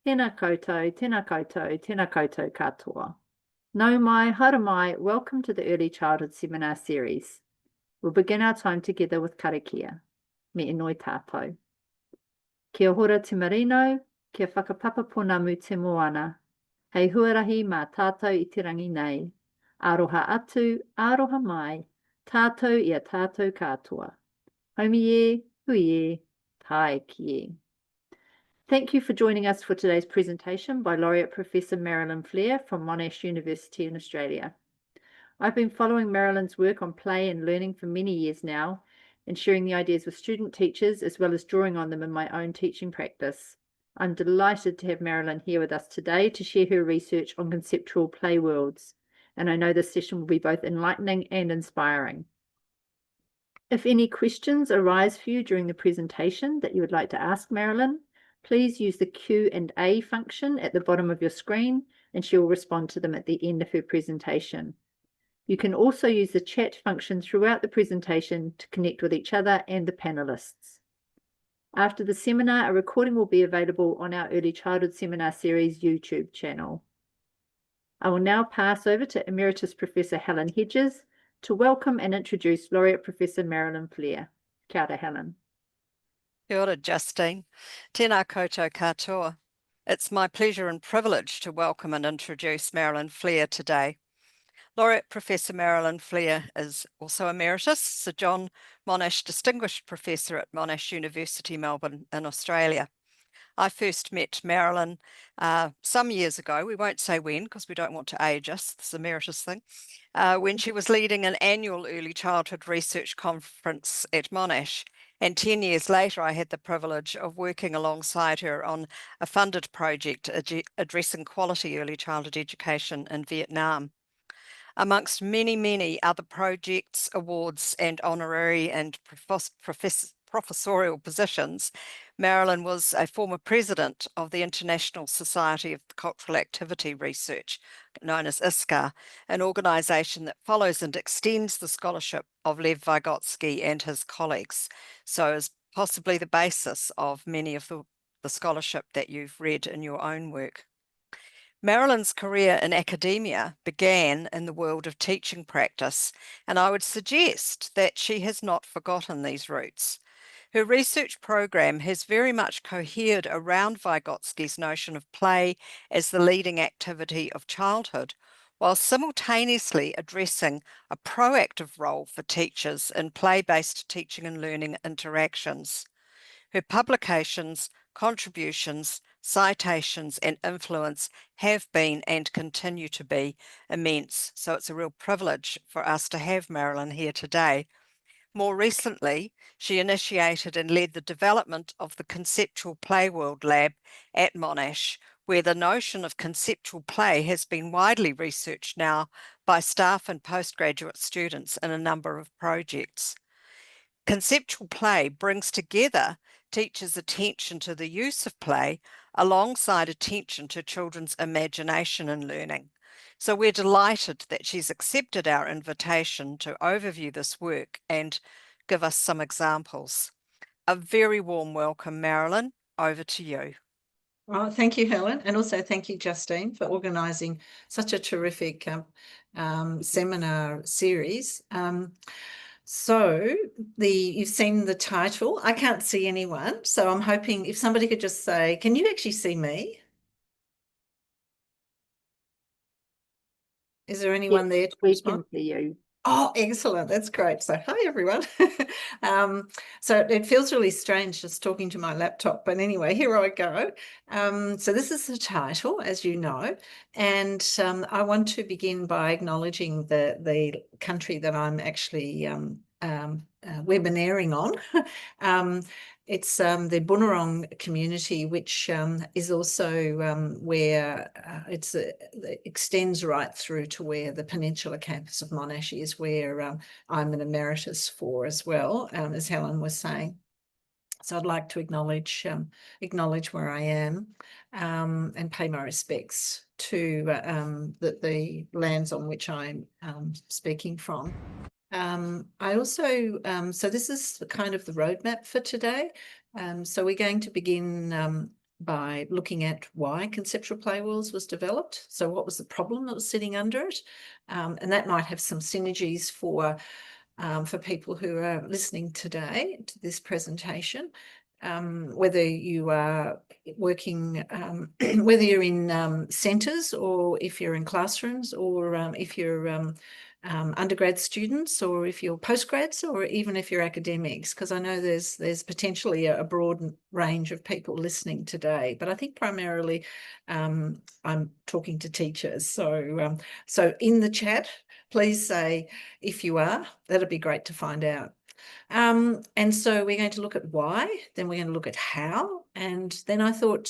Tēnā koutou, tēnā koutou, tēnā koutou katoa. Nau mai, haere mai, welcome to the Early Childhood Seminar Series. We'll begin our time together with karakia. Me inoi tātou. Kia hora te marino, kia whakapapa ponamu te moana. Hei huarahi mā tātou I te rangi nei. Aroha atu, aroha mai, tātou ia tātou katoa. Haumi e, hui e, tae ki e. Thank you for joining us for today's presentation by Laureate Professor Marilyn Fleer from Monash University in Australia. I've been following Marilyn's work on play and learning for many years now, and sharing the ideas with student teachers as well as drawing on them in my own teaching practice. I'm delighted to have Marilyn here with us today to share her research on conceptual play worlds, and I know this session will be both enlightening and inspiring. If any questions arise for you during the presentation that you would like to ask Marilyn, please use the Q&A function at the bottom of your screen, and she will respond to them at the end of her presentation. You can also use the chat function throughout the presentation to connect with each other and the panelists. After the seminar, a recording will be available on our Early Childhood Seminar Series YouTube channel. I will now pass over to Emeritus Professor Helen Hedges to welcome and introduce Laureate Professor Marilyn Fleer. Kia ora, Helen. Kia ora, Justine. Tēnā koutou katoa. It's my pleasure and privilege to welcome and introduce Marilyn Fleer today. Laureate Professor Marilyn Fleer is also Emeritus, Sir John Monash Distinguished Professor at Monash University, Melbourne in Australia. I first met Marilyn some years ago, we won't say when because we don't want to age us, this Emeritus thing, when she was leading an annual early childhood research conference at Monash. And 10 years later, I had the privilege of working alongside her on a funded project addressing quality early childhood education in Vietnam. Amongst many, many other projects, awards, and honorary and professorial positions, Marilyn was a former president of the International Society of Cultural Activity Research, known as ISCA, an organisation that follows and extends the scholarship of Lev Vygotsky and his colleagues, so is possibly the basis of many of the scholarship that you've read in your own work. Marilyn's career in academia began in the world of teaching practice, and I would suggest that she has not forgotten these roots. Her research program has very much cohered around Vygotsky's notion of play as the leading activity of childhood, while simultaneously addressing a proactive role for teachers in play-based teaching and learning interactions. Her publications, contributions, citations, and influence have been and continue to be immense, so it's a real privilege for us to have Marilyn here today. More recently, she initiated and led the development of the Conceptual PlayWorld lab at Monash, where the notion of conceptual play has been widely researched now by staff and postgraduate students in a number of projects. Conceptual play brings together teachers' attention to the use of play alongside attention to children's imagination and learning. So we're delighted that she's accepted our invitation to overview this work and give us some examples. A very warm welcome, Marilyn. Over to you. Well, thank you, Helen, and also thank you, Justine, for organising such a terrific seminar series. So you've seen the title. I can't see anyone, so I'm hoping if somebody could just say, can you actually see me? Is there anyone there to respond? We can see you. Oh, excellent. That's great. So hi, everyone. So it feels really strange just talking to my laptop, but anyway, here I go. So this is the title, as you know, and I want to begin by acknowledging the country that I'm actually webinaring on. It's the Bunurong community, which is also where it extends right through to where the Peninsula campus of Monash is, where I'm an emeritus for as well, as Helen was saying. So I'd like to acknowledge where I am and pay my respects to the lands on which I'm speaking from. I also, so this is kind of the roadmap for today. So we're going to begin by looking at why Conceptual PlayWorlds was developed. So what was the problem that was sitting under it? And that might have some synergies for people who are listening today to this presentation. Whether you are working, whether you're in centres, or if you're in classrooms, or if you're undergrad students, or if you're postgrads, or even if you're academics, because I know there's potentially a broad range of people listening today, but I think primarily I'm talking to teachers. So in the chat, please say if you are. That'd be great to find out. And so we're going to look at why, then we're going to look at how, and then I thought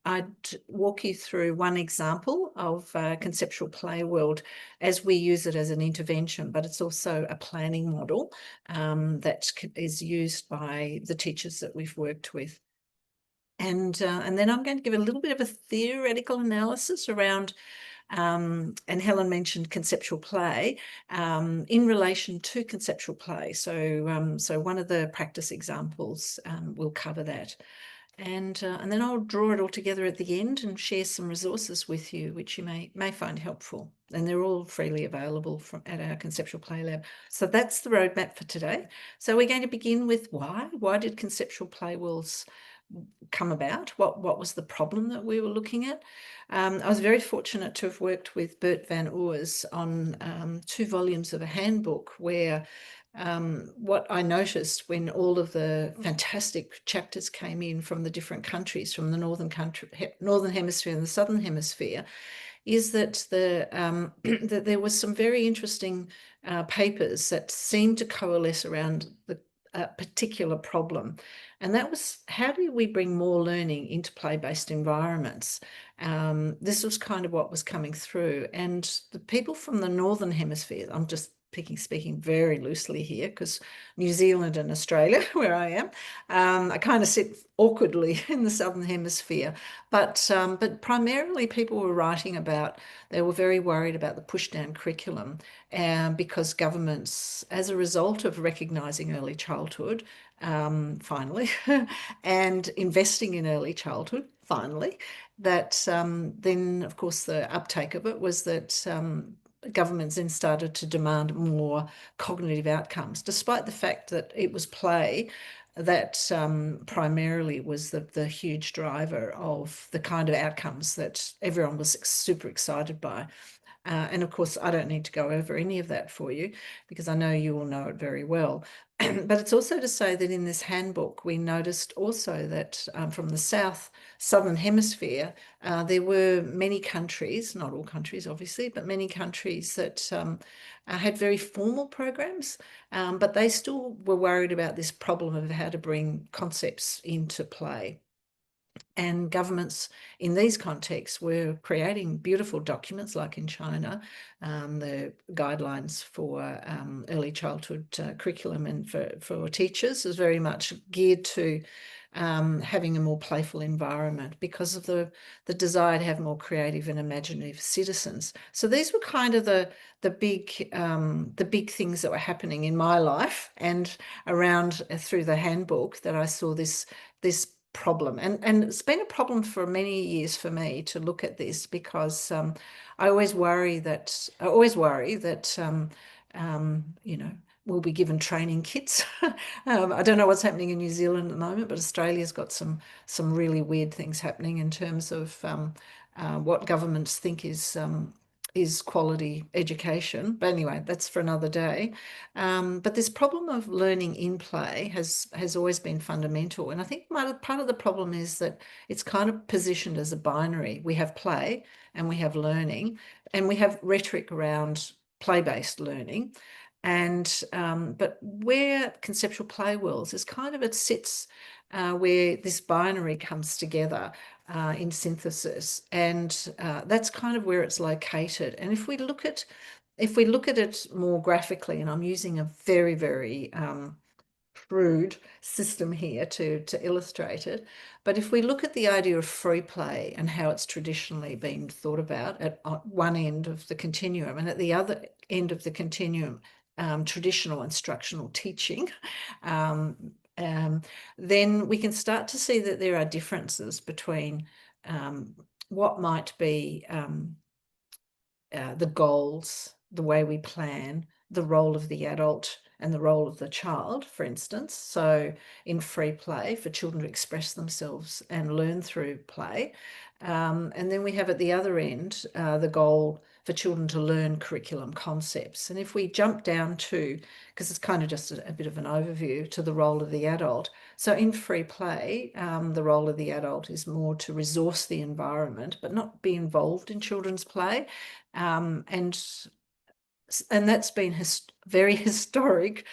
I'd walk you through one example of Conceptual PlayWorld as we use it as an intervention, but it's also a planning model that is used by the teachers that we've worked with. And then I'm going to give a little bit of a theoretical analysis around and Helen mentioned conceptual play in relation to conceptual play. So one of the practice examples will cover that. And then I'll draw it all together at the end and share some resources with you, which you may find helpful. And they're all freely available at our Conceptual Play Lab. So that's the roadmap for today. So we're going to begin with why. Why did Conceptual PlayWorlds come about? What was the problem that we were looking at? I was very fortunate to have worked with Bert van Oors on 2 volumes of a handbook where what I noticed when all of the fantastic chapters came in from the different countries, from the northern hemisphere and the southern hemisphere, is that that there was some very interesting papers that seemed to coalesce around the particular problem. And that was, how do we bring more learning into play-based environments? This was kind of what was coming through. And the people from the Northern Hemisphere, I'm just speaking very loosely here, because New Zealand and Australia, where I am, I kind of sit awkwardly in the Southern Hemisphere. But primarily people were writing about, they were very worried about the push-down curriculum, because governments, as a result of recognising early childhood, finally, and investing in early childhood, finally, that then, of course, the uptake of it was that governments then started to demand more cognitive outcomes, despite the fact that it was play that primarily was the huge driver of the kind of outcomes that everyone was super excited by. And of course, I don't need to go over any of that for you, because I know you all know it very well. But it's also to say that in this handbook, we noticed also that from the southern hemisphere, there were many countries, not all countries obviously, but many countries that had very formal programs, but they still were worried about this problem of how to bring concepts into play. And governments in these contexts were creating beautiful documents, like in China, the guidelines for early childhood curriculum and for teachers is very much geared to having a more playful environment because of the desire to have more creative and imaginative citizens. So these were kind of the big things that were happening in my life and around through the handbook, that I saw this problem. And it's been a problem for many years for me to look at this, because I always worry that you know, we'll be given training kits. I don't know what's happening in New Zealand at the moment, but Australia's got some really weird things happening in terms of what governments think is quality education. But anyway, that's for another day. But this problem of learning in play has always been fundamental. And I think part of the problem is that it's kind of positioned as a binary. We have play and we have learning, and we have rhetoric around play-based learning. And but where Conceptual PlayWorlds is kind of, it sits where this binary comes together in synthesis, and that's kind of where it's located. And if we look at it more graphically, and I'm using a very, very crude system here to illustrate it, but if we look at the idea of free play and how it's traditionally been thought about at one end of the continuum, and at the other end of the continuum, traditional instructional teaching, then we can start to see that there are differences between what might be the goals, the way we plan, the role of the adult and the role of the child, for instance. So in free play, for children to express themselves and learn through play. And then we have at the other end, the goal for children to learn curriculum concepts. And if we jump down to, because it's kind of just a bit of an overview, to the role of the adult. So in free play, the role of the adult is more to resource the environment, but not be involved in children's play. And that's been very historic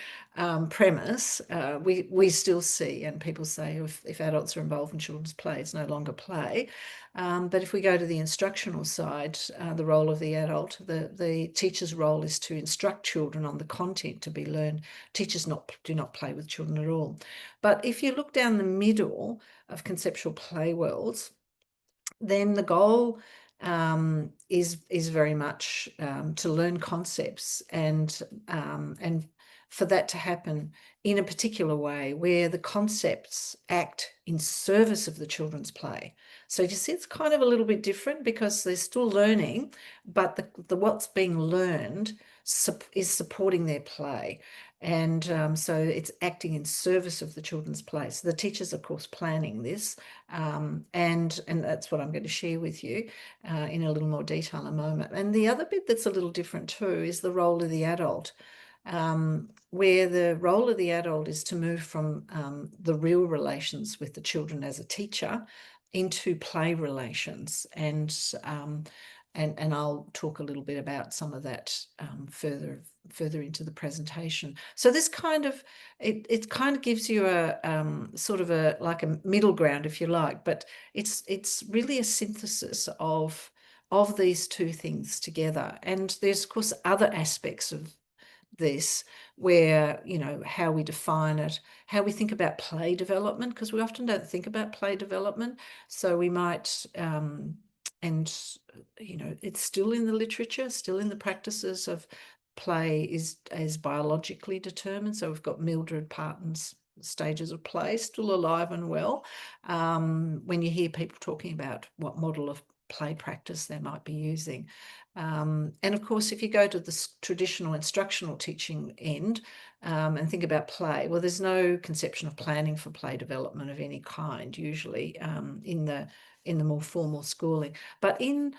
premise. We still see, and people say if adults are involved in children's play, it's no longer play. But if we go to the instructional side, the role of the adult, the teacher's role is to instruct children on the content to be learned. Teachers do not play with children at all. But if you look down the middle of conceptual play worlds, then the goal is very much to learn concepts and for that to happen in a particular way where the concepts act in service of the children's play. So you see, it's kind of a little bit different because they're still learning, but the what's being learned is supporting their play. And so it's acting in service of the children's play. So the teacher's, of course, planning this. And that's what I'm going to share with you in a little more detail in a moment. And the other bit that's a little different too is the role of the adult, where the role of the adult is to move from the real relations with the children as a teacher into play relations. And I'll talk a little bit about some of that further into the presentation. So this kind of, it kind of gives you a sort of like a middle ground, if you like, but it's really a synthesis of these two things together. And there's, of course, other aspects of this where, you know, how we define it, how we think about play development, because we often don't think about play development. So we might, and, you know, it's still in the literature, still in the practices of play is biologically determined. So we've got Mildred Parton's stages of play still alive and well. When you hear people talking about what model of play practice they might be using. And of course, if you go to the traditional instructional teaching end and think about play, well, there's no conception of planning for play development of any kind, usually in the more formal schooling. But in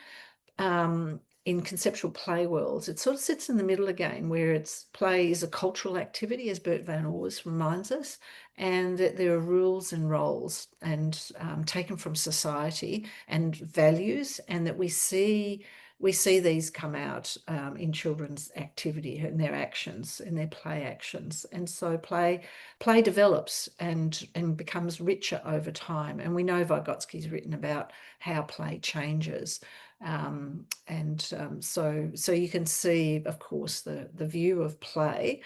conceptual play worlds, it sort of sits in the middle again, where play is a cultural activity, as Bert van Oors reminds us, and that there are rules and roles and taken from society and values, and that we see these come out in children's activity and their actions and their play actions. And so play develops and becomes richer over time. And we know Vygotsky's written about how play changes. So you can see, of course, the view of play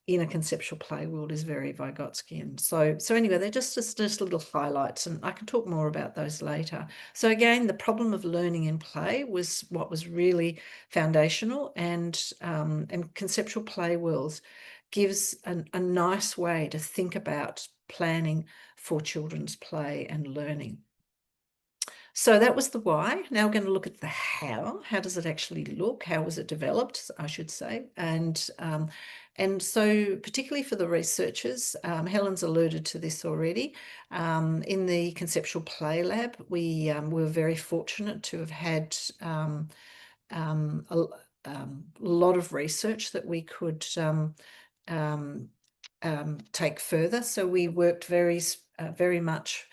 in a conceptual play world is very Vygotskian. So anyway, they're just little highlights, and I can talk more about those later. So again, the problem of learning in play was what was really foundational, and conceptual play worlds gives a nice way to think about planning for children's play and learning. So that was the why. Now we're going to look at the how. How does it actually look? How was it developed, I should say? And so particularly for the researchers, Helen's alluded to this already. In the Conceptual Play Lab, we were very fortunate to have had a lot of research that we could take further. So we worked very much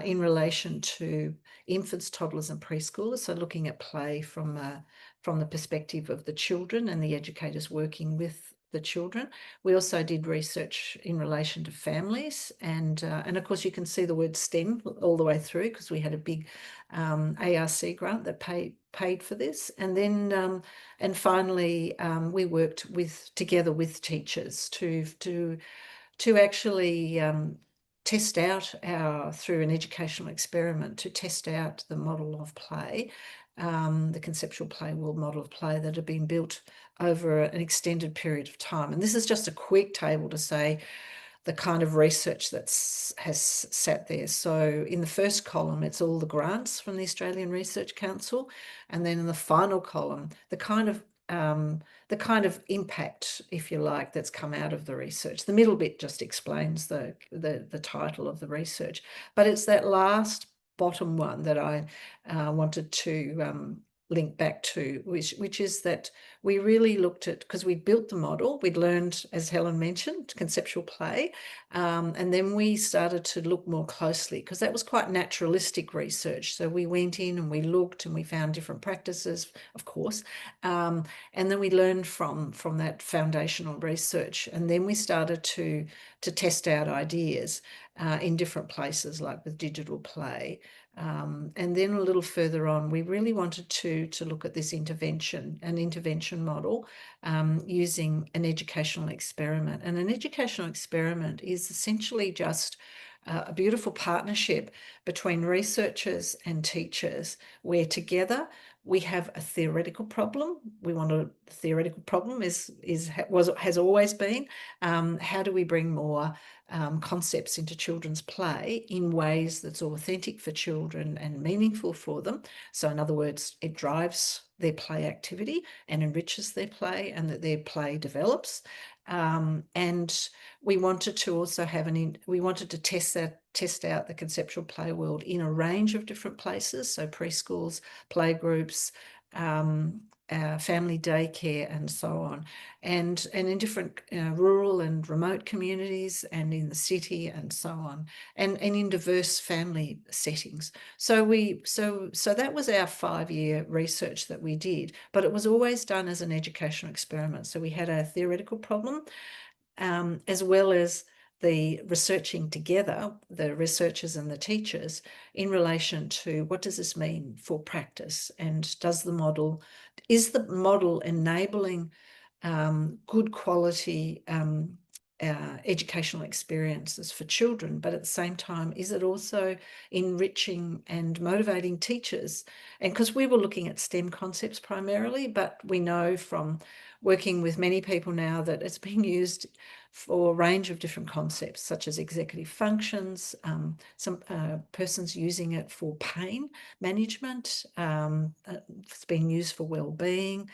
in relation to infants, toddlers and preschoolers, so looking at play from the perspective of the children and the educators working with the children. We also did research in relation to families, and of course you can see the word STEM all the way through, because we had a big ARC grant that paid for this. And then and finally we worked together with teachers to actually test out through an educational experiment, to test out the model of play, the conceptual play world model of play that had been built over an extended period of time. And this is just a quick table to say kind of research has sat there. So in the first column, it's all the grants from the Australian Research Council, and then in the final column, the kind of impact, if you like, that's come out of the research. The middle bit just explains the title of the research, but it's that last bottom one that I wanted to link back to, which is that we really looked at, because we built the model, we'd learned, as Helen mentioned, conceptual play, and then we started to look more closely, because that was quite naturalistic research. So we went in and we looked and we found different practices, of course, and then we learned from that foundational research, and then we started to test out ideas in different places, like with digital play. And then a little further on, we really wanted to look at this intervention model using an educational experiment. And an educational experiment is essentially just a beautiful partnership between researchers and teachers, where together we have a theoretical problem. The theoretical problem has always been, how do we bring more concepts into children's play in ways that's authentic for children and meaningful for them. So in other words, it drives their play activity and enriches their play, and that their play develops. And we wanted to also we wanted to test out the conceptual play world in a range of different places, so preschools, playgroups, family daycare, and so on, and in different rural and remote communities, and in the city, and so on, and in diverse family settings. So that was our 5-year research that we did, but it was always done as an educational experiment. So we had a theoretical problem, as well as the researching together, the researchers and the teachers, in relation to what does this mean for practice, and is the model enabling good quality educational experiences for children, but at the same time, is it also enriching and motivating teachers? And because we were looking at STEM concepts primarily, but we know from working with many people now that it's being used for a range of different concepts, such as executive functions, some persons using it for pain management, it's been used for well-being,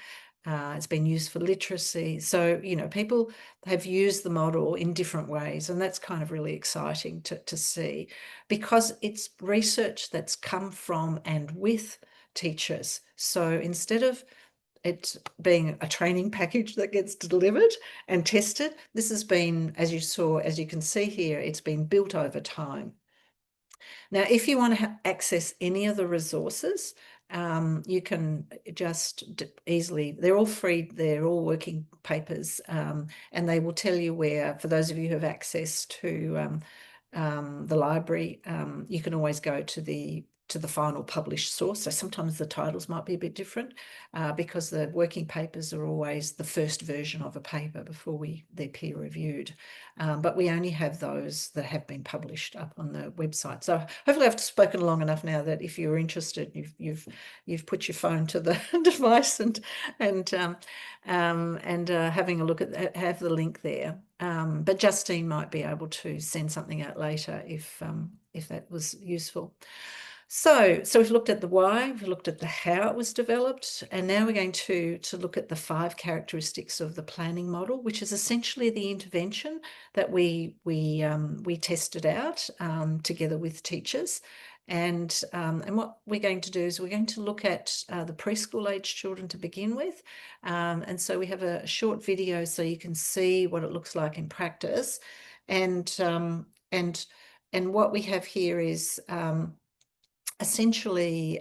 it's been used for literacy. So, people have used the model in different ways, and that's kind of really exciting to see, because it's research that's come from and with teachers. So instead of it being a training package that gets delivered and tested, this has been, as you can see here, it's been built over time. Now, if you want to access any of the resources, you can just easily, they're all free, they're all working papers, and they will tell you where, for those of you who have access to the library, you can always go to the final published source. So sometimes the titles might be a bit different, because the working papers are always the first version of a paper before they're peer reviewed. But we only have those that have been published up on the website. So hopefully I've spoken long enough now that if you're interested, you've put your phone to the device and having a look at have the link there. But Justine might be able to send something out later if that was useful. So we've looked at the why, we've looked at the how it was developed, and now we're going to look at the 5 characteristics of the planning model, which is essentially the intervention that we tested out together with teachers. And what we're going to do is we're going to look at the preschool age children to begin with. And so we have a short video so you can see what it looks like in practice. And what we have here is essentially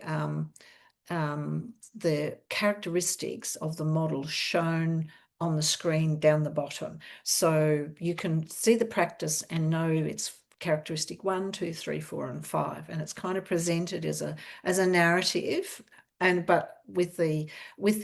the characteristics of the model shown on the screen down the bottom. So you can see the practice and know it's characteristic 1, 2, 3, 4, and 5. And it's kind of presented as a narrative but with the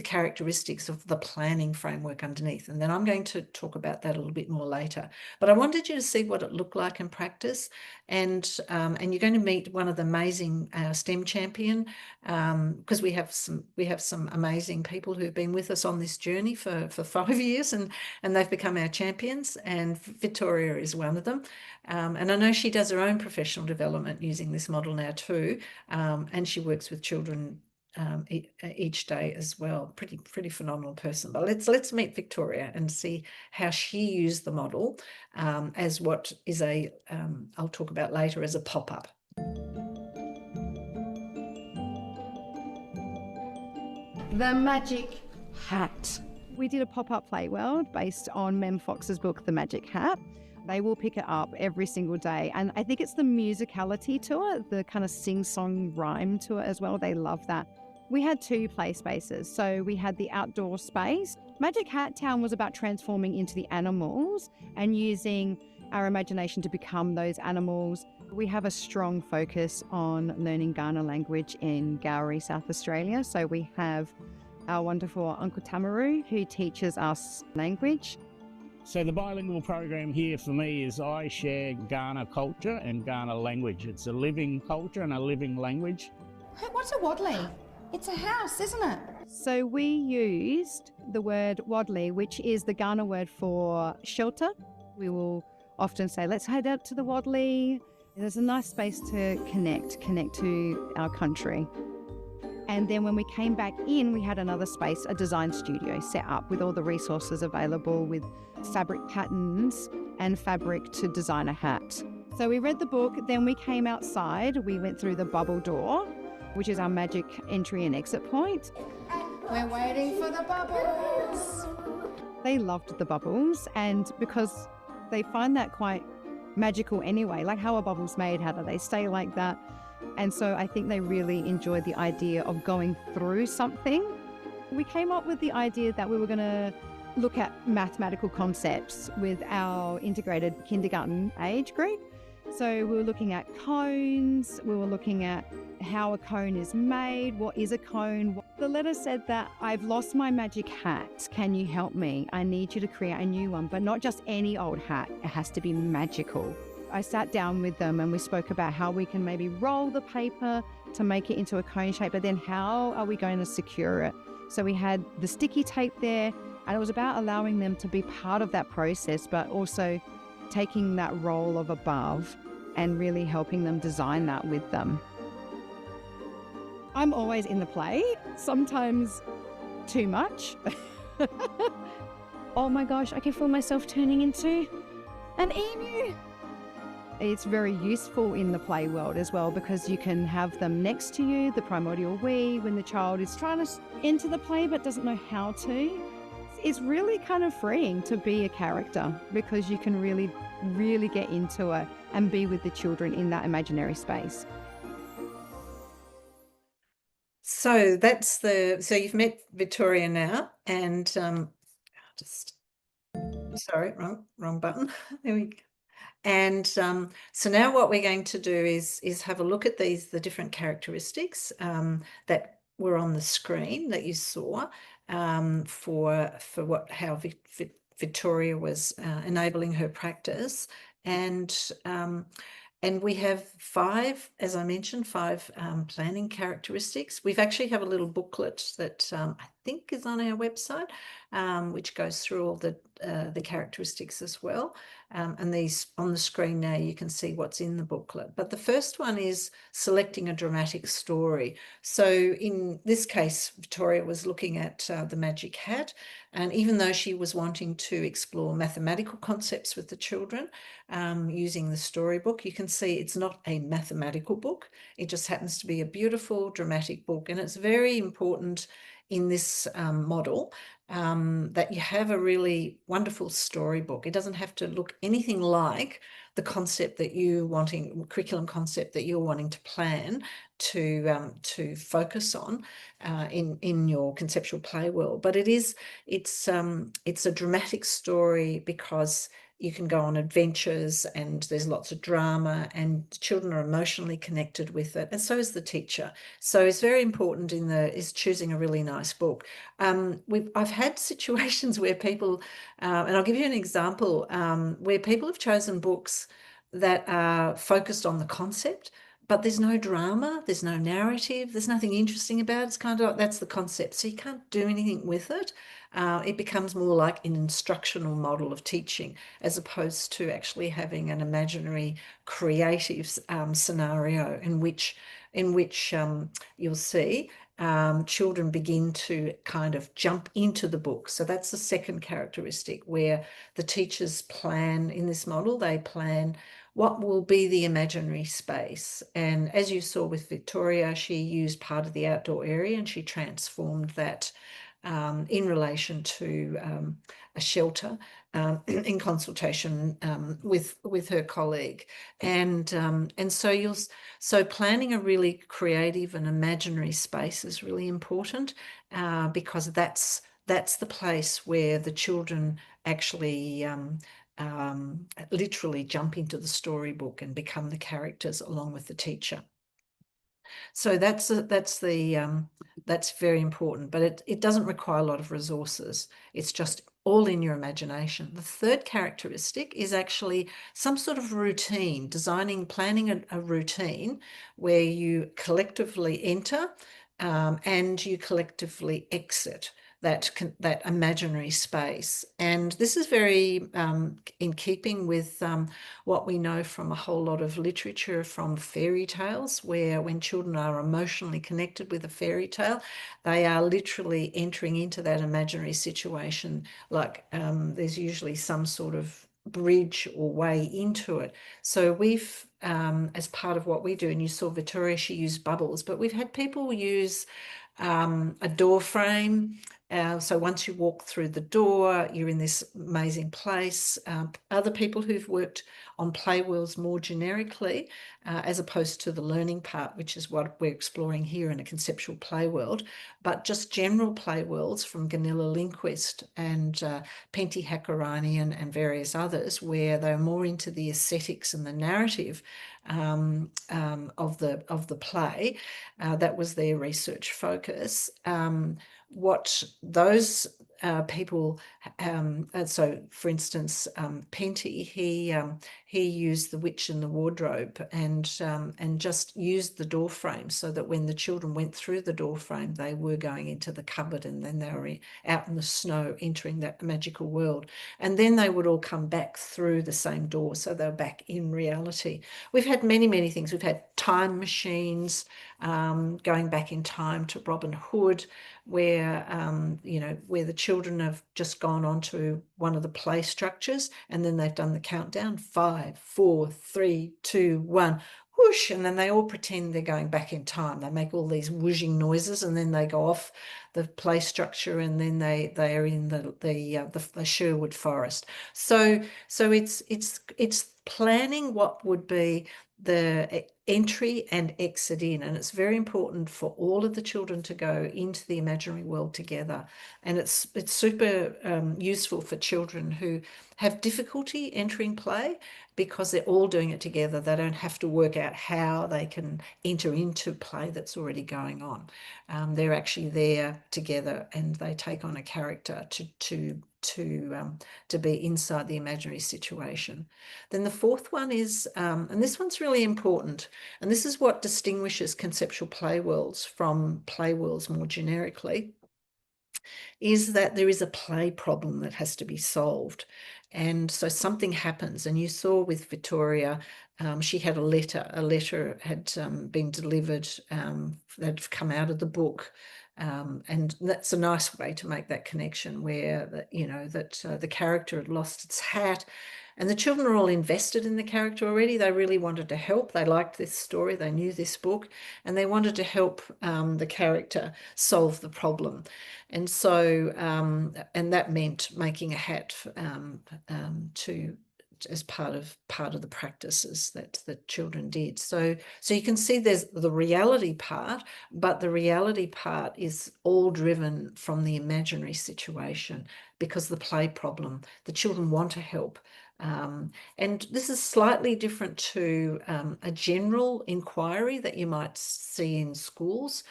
characteristics of the planning framework underneath. And then I'm going to talk about that a little bit more later. But I wanted you to see what it looked like in practice, and you're going to meet one of the amazing STEM champion, because we have some amazing people who've been with us on this journey for 5 years, and they've become our champions, and Victoria is one of them. And I know she does her own professional development using this model now too, and she works with children each day as well. Pretty phenomenal person. But let's meet Victoria and see how she used the model as what is I'll talk about later as a pop-up. The Magic Hat. We did a pop-up PlayWorld based on Mem Fox's book, The Magic Hat. They will pick it up every single day. And I think it's the musicality to it, the kind of sing-song rhyme to it as well. They love that. We had 2 play spaces. So we had the outdoor space. Magic Hat Town was about transforming into the animals and using our imagination to become those animals. We have a strong focus on learning Kaurna language in Gowrie, South Australia. So we have our wonderful Uncle Tamaru, who teaches us language. So the bilingual program here for me is I share Kaurna culture and Kaurna language. It's a living culture and a living language. What's a waddly? It's a house, isn't it? So we used the word waddly, which is the Kaurna word for shelter. We will often say, let's head out to the waddly. There's a nice space to connect to our country. And then when we came back in, we had another space, a design studio set up with all the resources available, with fabric patterns and fabric to design a hat. So we read the book, then we came outside, we went through the bubble door, which is our magic entry and exit point. We're waiting for the bubbles. They loved the bubbles, and because they find that quite magical anyway, like how are bubbles made, how do they stay like that? And so I think they really enjoyed the idea of going through something. We came up with the idea that we were going to look at mathematical concepts with our integrated kindergarten age group. So we were looking at cones, we were looking at how a cone is made, what is a cone. The letter said that I've lost my magic hat, can you help me? I need you to create a new one, but not just any old hat, it has to be magical. I sat down with them and we spoke about how we can maybe roll the paper to make it into a cone shape, but then how are we going to secure it? So we had the sticky tape there, and it was about allowing them to be part of that process, but also taking that role of above and really helping them design that with them. I'm always in the play, sometimes too much. Oh my gosh, I can feel myself turning into an emu. It's very useful in the play world as well, because you can have them next to you, the primordial we, when the child is trying to enter the play but doesn't know how to. It's really kind of freeing to be a character, because you can really get into it and be with the children in that imaginary space. So you've met Victoria now, and sorry, wrong button. There we go. And so now what we're going to do is have a look at the different characteristics that were on the screen that you saw for how Victoria was enabling her practice. And we have 5, as I mentioned, 5 planning characteristics. We've actually have a little booklet that I think is on our website, which goes through all the characteristics as well. And these on the screen now, you can see what's in the booklet. But the first one is selecting a dramatic story. So in this case, Victoria was looking at the magic hat. And even though she was wanting to explore mathematical concepts with the children using the storybook, you can see it's not a mathematical book. It just happens to be a beautiful dramatic book. And it's very important in this model that you have a really wonderful storybook. It doesn't have to look anything like the concept that you're wanting, curriculum concept that you're wanting to plan to focus on in your conceptual play world. But it's a dramatic story because you can go on adventures, and there's lots of drama, and children are emotionally connected with it, and so is the teacher. So it's very important is choosing a really nice book. I've had situations where people, and I'll give you an example, where people have chosen books that are focused on the concept, but there's no drama, there's no narrative, there's nothing interesting about it. It's kind of like, that's the concept, so you can't do anything with it. It becomes more like an instructional model of teaching, as opposed to actually having an imaginary, creative scenario in which you'll see children begin to kind of jump into the book. So that's the second characteristic, where the teachers plan in this model, they plan what will be the imaginary space. And as you saw with Victoria, she used part of the outdoor area and she transformed that in relation to a shelter in consultation with her colleague. And so planning a really creative and imaginary space is really important, because that's the place where the children actually literally jump into the storybook and become the characters along with the teacher. So that's very important, but it doesn't require a lot of resources. It's just all in your imagination. The third characteristic is actually some sort of routine, planning a routine where you collectively enter and you collectively exit that imaginary space. And this is very in keeping with what we know from a whole lot of literature from fairy tales, where when children are emotionally connected with a fairy tale, they are literally entering into that imaginary situation. Like there's usually some sort of bridge or way into it. So we've, as part of what we do, and you saw Victoria, she used bubbles, but we've had people use a door frame. So once you walk through the door, you're in this amazing place. Other people who've worked on PlayWorlds more generically, as opposed to the learning part, which is what we're exploring here in a conceptual PlayWorld, but just general PlayWorlds from Gunilla Lindquist and Pentti Hakkarainen and various others, where they're more into the aesthetics and the narrative of the play. That was their research focus. What those people, so for instance, Pentti, he used the witch in the wardrobe and just used the door frame, so that when the children went through the door frame, they were going into the cupboard, and then they were out in the snow entering that magical world, and then they would all come back through the same door, so they were back in reality. We've had many things. We've had time machines, going back in time to Robin Hood, where where the children have just gone on to one of the play structures, and then they've done the countdown, 5, 4, 3, 2, 1, whoosh, and then they all pretend they're going back in time. They make all these whooshing noises, and then they go off the play structure, and then they are in the Sherwood Forest. So it's planning what would be the entry and exit in, and it's very important for all of the children to go into the imaginary world together. And it's super useful for children who have difficulty entering play, because they're all doing it together. They don't have to work out how they can enter into play that's already going on. They're actually there together, and they take on a character to be inside the imaginary situation. Then the fourth one is, and this one's really important, and this is what distinguishes conceptual playworlds from playworlds more generically, is that there is a play problem that has to be solved. And so something happens, and you saw with Victoria, she had a letter had been delivered that had come out of the book. And that's a nice way to make that connection, where the character had lost its hat, and the children are all invested in the character already. They really wanted to help. They liked this story. They knew this book, and they wanted to help the character solve the problem. And so, and that meant making a hat as part of the practices that the children did. So you can see there's the reality part, but the reality part is all driven from the imaginary situation, because the play problem, the children want to help, And this is slightly different to a general inquiry that you might see in schools.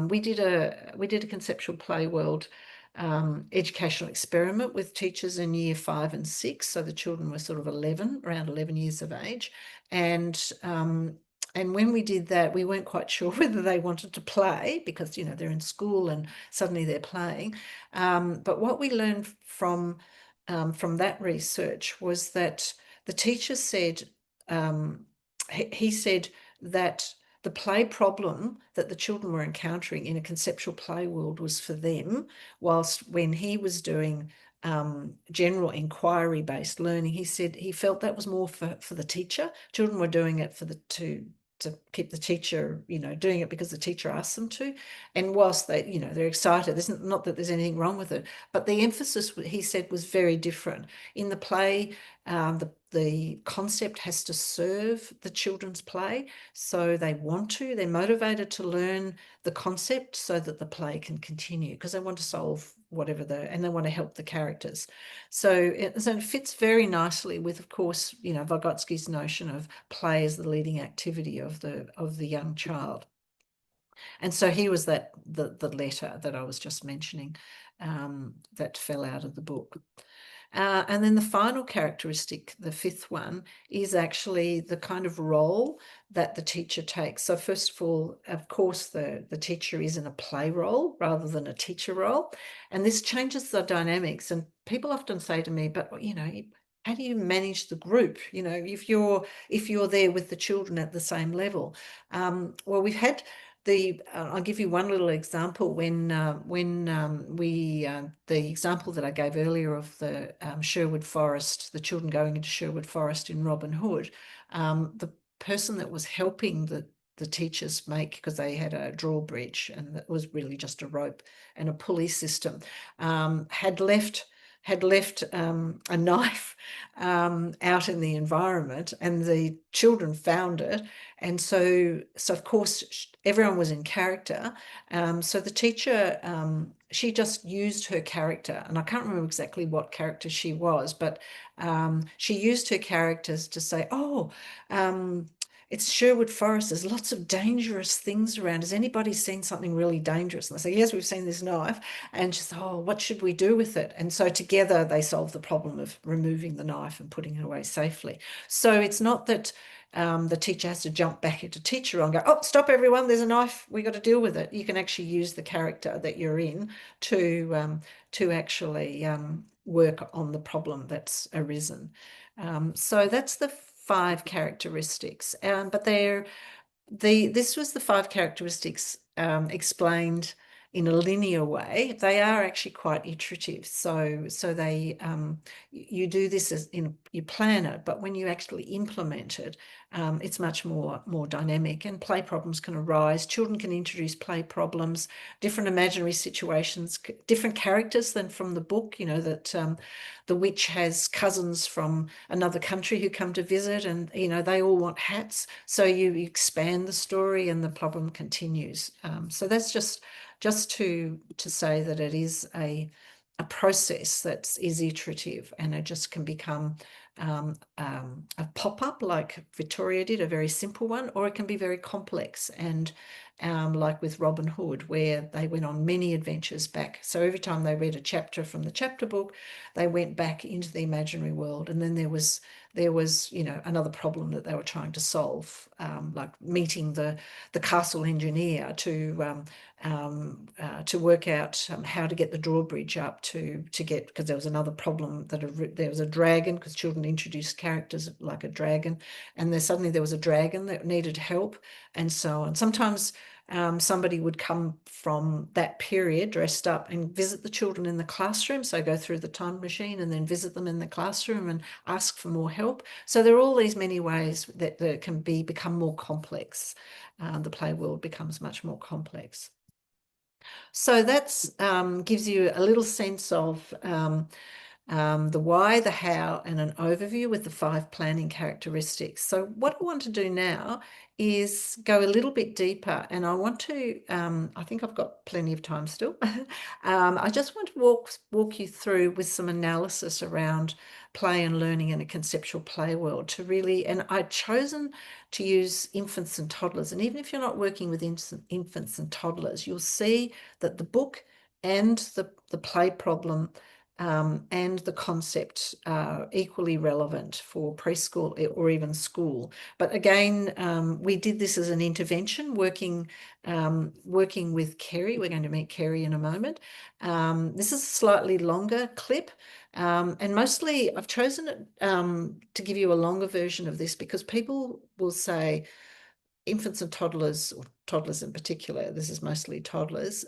We did a Conceptual PlayWorld educational experiment with teachers in year 5 and 6. So the children were sort of around 11 years of age. And when we did that, we weren't quite sure whether they wanted to play because, you know, they're in school and suddenly they're playing. But what we learned from that research was that the teacher said, he said that the play problem that the children were encountering in a conceptual play world was for them, whilst when he was doing general inquiry-based learning, he said he felt that was more for the teacher. Children were doing it for to keep the teacher, you know, doing it because the teacher asked them to. And whilst they, you know, they're excited, there's not that there's anything wrong with it, but the emphasis, he said, was very different. In the play, the concept has to serve the children's play. So they're motivated to learn the concept so that the play can continue because they want to solve whatever and they want to help the characters. So it fits very nicely with, of course, you know, Vygotsky's notion of play as the leading activity of the young child. And so here was the letter that I was just mentioning that fell out of the book. And then the final characteristic, the fifth one, is actually the kind of role that the teacher takes. So first of all, of course, the teacher is in a play role rather than a teacher role. And this changes the dynamics. And people often say to me, but, you know, how do you manage the group? You know, if you're there with the children at the same level. Well, we've had I'll give you one little example. The example that I gave earlier of the Sherwood Forest, the children going into Sherwood Forest in Robin Hood, the person that was helping the teachers make, because they had a drawbridge and that was really just a rope and a pulley system, had left a knife out in the environment, and the children found it. And so of course, everyone was in character. So the teacher, she just used her character, and I can't remember exactly what character she was, but she used her characters to say, oh, it's Sherwood Forest. There's lots of dangerous things around. Has anybody seen something really dangerous? And I say, yes, we've seen this knife. And she said, oh, what should we do with it? And so together they solve the problem of removing the knife and putting it away safely. So it's not that the teacher has to jump back into teacher role and go, oh, stop everyone, there's a knife, we got to deal with it. You can actually use the character that you're in to actually work on the problem that's arisen. So that's the 5 characteristics, but this was the 5 characteristics explained in a linear way. They are actually quite iterative. So they you do this you plan it, but when you actually implement it, it's much more dynamic, and play problems can arise. Children can introduce play problems, different imaginary situations, different characters than from the book. You know, that the witch has cousins from another country who come to visit, and, you know, they all want hats. So you expand the story and the problem continues. So that's just to say that it is a process that is iterative, and it just can become a pop-up like Victoria did, a very simple one, or it can be very complex, and like with Robin Hood, where they went on many adventures back. So every time they read a chapter from the chapter book, they went back into the imaginary world, and then there was, you know, another problem that they were trying to solve, like meeting the castle engineer to work out how to get the drawbridge up to get, because there was another problem that there was a dragon, because children introduced characters like a dragon, and suddenly there was a dragon that needed help, and so on. Sometimes somebody would come from that period dressed up and visit the children in the classroom. So go through the time machine and then visit them in the classroom and ask for more help. So there are all these many ways that can become more complex. The play world becomes much more complex. So that's gives you a little sense of the why, the how, and an overview with the 5 planning characteristics. So what I want to do now is go a little bit deeper, and I want to, I think I've got plenty of time still. I just want to walk you through with some analysis around play and learning in a conceptual play world to really, and I've chosen to use infants and toddlers. And even if you're not working with infants and toddlers, you'll see that the book and the play problem and the concept are equally relevant for preschool or even school. But again, we did this as an intervention, working with Kerry. We're going to meet Kerry in a moment. This is a slightly longer clip. And mostly I've chosen it to give you a longer version of this because people will say infants and toddlers, or toddlers in particular, this is mostly toddlers,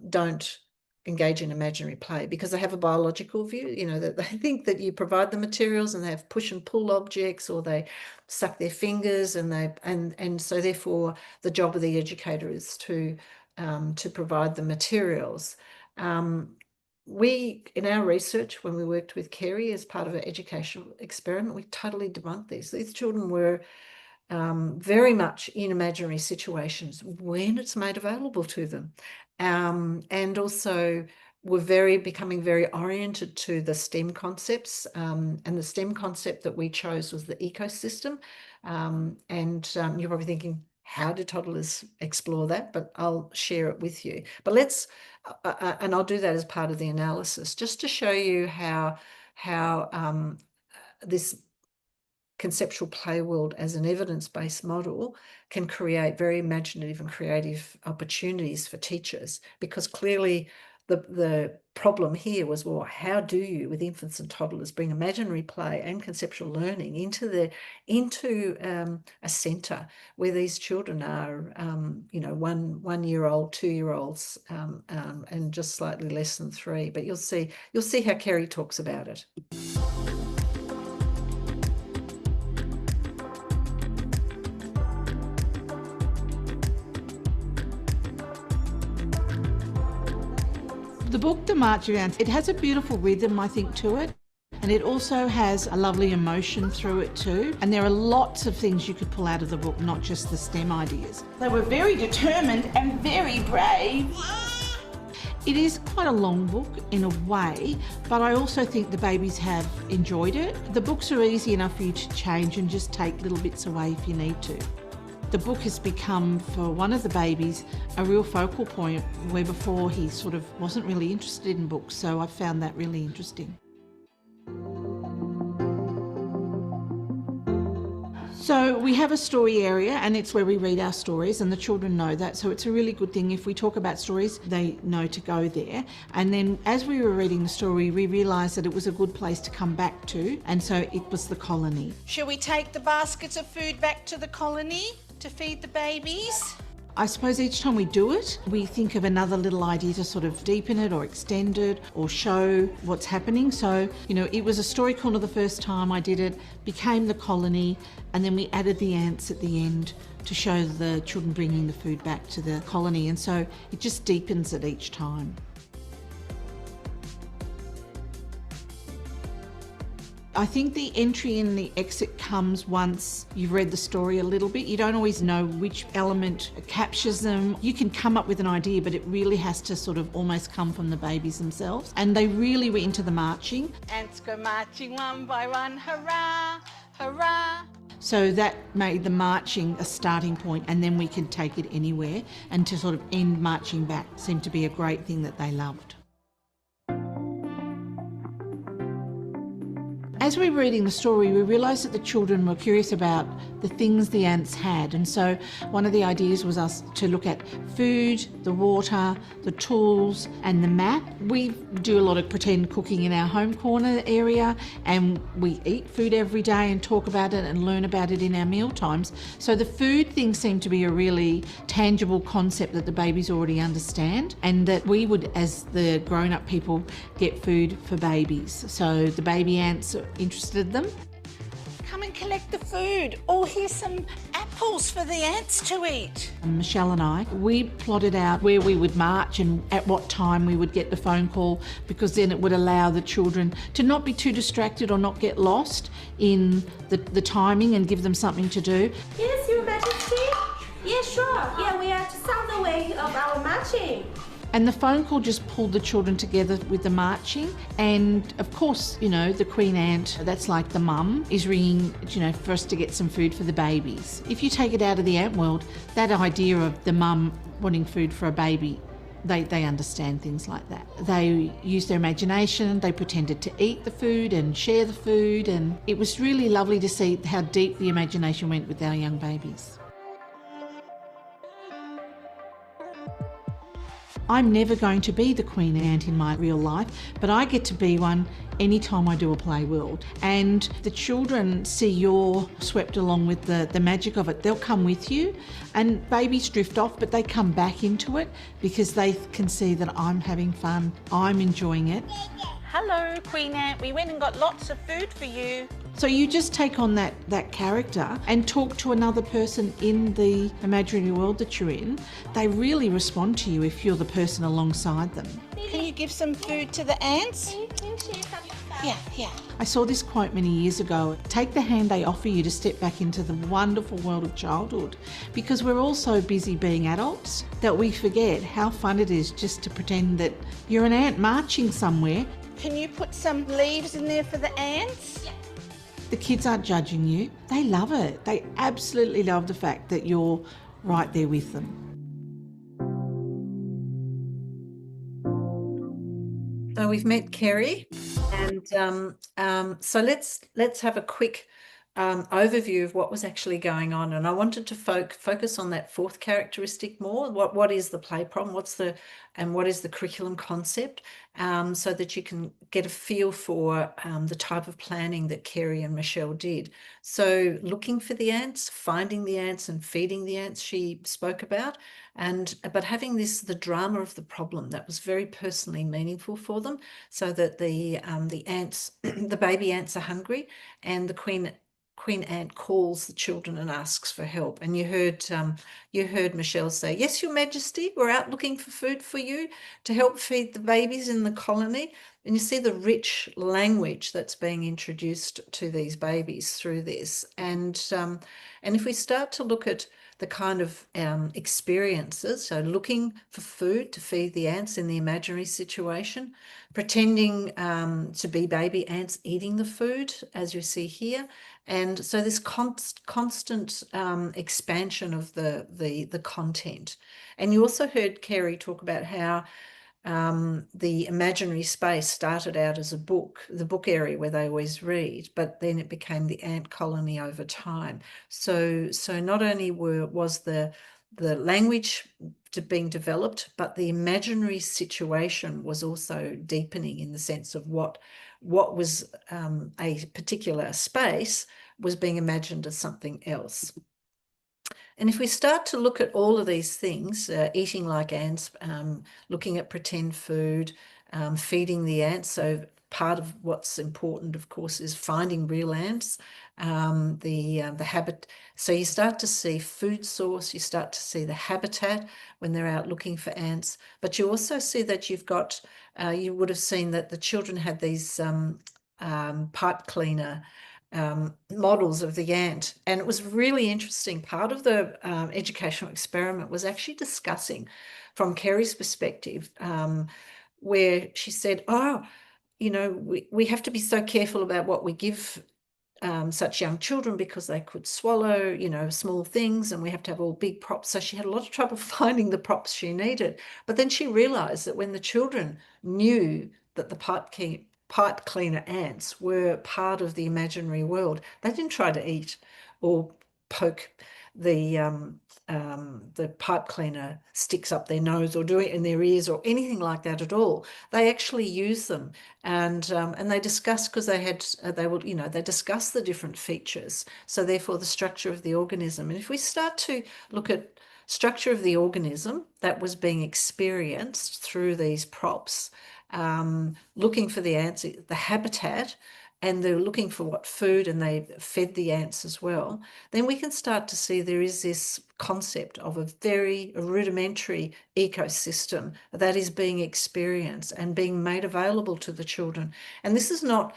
don't engage in imaginary play because they have a biological view, you know, that they think that you provide the materials and they have push and pull objects, or they suck their fingers, and so therefore the job of the educator is to provide the materials. We, in our research, when we worked with Kerry as part of an educational experiment, we totally debunked these. These children were very much in imaginary situations when it's made available to them. And also were becoming very oriented to the STEM concepts. And the STEM concept that we chose was the ecosystem. You're probably thinking, how do toddlers explore that? But I'll share it with you. But let's, and I'll do that as part of the analysis, just to show you how this conceptual play world as an evidence-based model can create very imaginative and creative opportunities for teachers, because clearly the problem here was, well, how do you, with infants and toddlers, bring imaginary play and conceptual learning into a centre where these children are, 1 year old, 2 year olds, and just slightly less than 3. But you'll see how Kerry talks about it. The book, The Marching Ants, it has a beautiful rhythm, I think, to it. And it also has a lovely emotion through it too. And there are lots of things you could pull out of the book, not just the STEM ideas. They were very determined and very brave. It is quite a long book in a way, but I also think the babies have enjoyed it. The books are easy enough for you to change and just take little bits away if you need to. The book has become, for one of the babies, a real focal point, where before he sort of wasn't really interested in books, so I found that really interesting. So we have a story area, and it's where we read our stories, and the children know that, so it's a really good thing. If we talk about stories, they know to go there. And then as we were reading the story, we realised that it was a good place to come back to, and so it was the colony. Shall we take the baskets of food back to the colony to feed the babies? I suppose each time we do it, we think of another little idea to sort of deepen it or extend it or show what's happening. So, it was a story corner the first time I did it, became the colony, and then we added the ants at the end to show the children bringing the food back to the colony. And so it just deepens it each time. I think the entry and the exit comes once you've read the story a little bit. You don't always know which element captures them. You can come up with an idea, but it really has to sort of almost come from the babies themselves. And they really were into the marching. Ants go marching one by one, hurrah, hurrah. So that made the marching a starting point, and then we can take it anywhere. And to sort of end marching back seemed to be a great thing that they loved. As we were reading the story, we realised that the children were curious about the things the ants had, and so one of the ideas was us to look at food, the water, the tools and the map. We do a lot of pretend cooking in our home corner area, and we eat food every day and talk about it and learn about it in our meal times. So the food thing seemed to be a really tangible concept that the babies already understand, and that we would, as the grown-up people, get food for babies. So the baby ants interested them. Come and collect the food. Oh, here's some apple apples for the ants to eat. Michelle and I, we plotted out where we would march and at what time we would get the phone call, because then it would allow the children to not be too distracted or not get lost in the timing and give them something to do. Yes, Your Majesty. Yeah, sure. Yeah, we are just on the way of our marching. And the phone call just pulled the children together with the marching. And of course, you know, the queen ant, that's like the mum, is ringing, you know, for us to get some food for the babies. If you take it out of the ant world, that idea of the mum wanting food for a baby, they understand things like that. They used their imagination, they pretended to eat the food and share the food, and it was really lovely to see how deep the imagination went with our young babies. I'm never going to be the queen ant in my real life, but I get to be one anytime I do a play world. And the children see you're swept along with the magic of it. They'll come with you, and babies drift off, but they come back into it because they can see that I'm having fun, I'm enjoying it. Hello, Queen Ant. We went and got lots of food for you. So you just take on that character and talk to another person in the imaginary world that you're in. They really respond to you if you're the person alongside them. Can you give some food to the ants? Yeah. I saw this quote many years ago: take the hand they offer you to step back into the wonderful world of childhood, because we're all so busy being adults that we forget how fun it is just to pretend that you're an ant marching somewhere. Can you put some leaves in there for the ants? Yeah. The kids aren't judging you. They love it. They absolutely love the fact that you're right there with them. So we've met Kerry, and so let's have a quick overview of what was actually going on. And I wanted to focus on that fourth characteristic more. What is the play problem? What is the curriculum concept? So that you can get a feel for the type of planning that Kerry and Michelle did. So looking for the ants, finding the ants and feeding the ants, she spoke about, but having the drama of the problem that was very personally meaningful for them, so that the ants, the baby ants are hungry, and the queen ant calls the children and asks for help. And you heard Michelle say, "Yes, Your Majesty, we're out looking for food for you to help feed the babies in the colony." And you see the rich language that's being introduced to these babies through this. And if we start to look at the kind of experiences, so looking for food to feed the ants in the imaginary situation, pretending to be baby ants eating the food, as you see here. And so this constant expansion of the content. And you also heard Kerry talk about how the imaginary space started out as a book, the book area where they always read, but then it became the ant colony over time. So not only was the language being developed, but the imaginary situation was also deepening, in the sense of what was a particular space was being imagined as something else. And if we start to look at all of these things, eating like ants, looking at pretend food, feeding the ants, so part of what's important, of course, is finding real ants, the habit. So you start to see food source, you start to see the habitat when they're out looking for ants, but you also see that you've got, you would have seen that the children had these pipe cleaner models of the ant. And it was really interesting. Part of the educational experiment was actually discussing, from Kerry's perspective, where she said, we have to be so careful about what we give such young children, because they could swallow, small things, and we have to have all big props. So she had a lot of trouble finding the props she needed. But then she realized that when the children knew that the pipe cleaner ants were part of the imaginary world, they didn't try to eat or poke the pipe cleaner sticks up their nose or do it in their ears or anything like that at all. They actually use them, and they discussed, because they discussed the different features. So therefore the structure of the organism. And if we start to look at structure of the organism that was being experienced through these props, looking for the ants, the habitat, and they're looking for what food, and they fed the ants as well, then we can start to see there is this concept of a very rudimentary ecosystem that is being experienced and being made available to the children. And this is not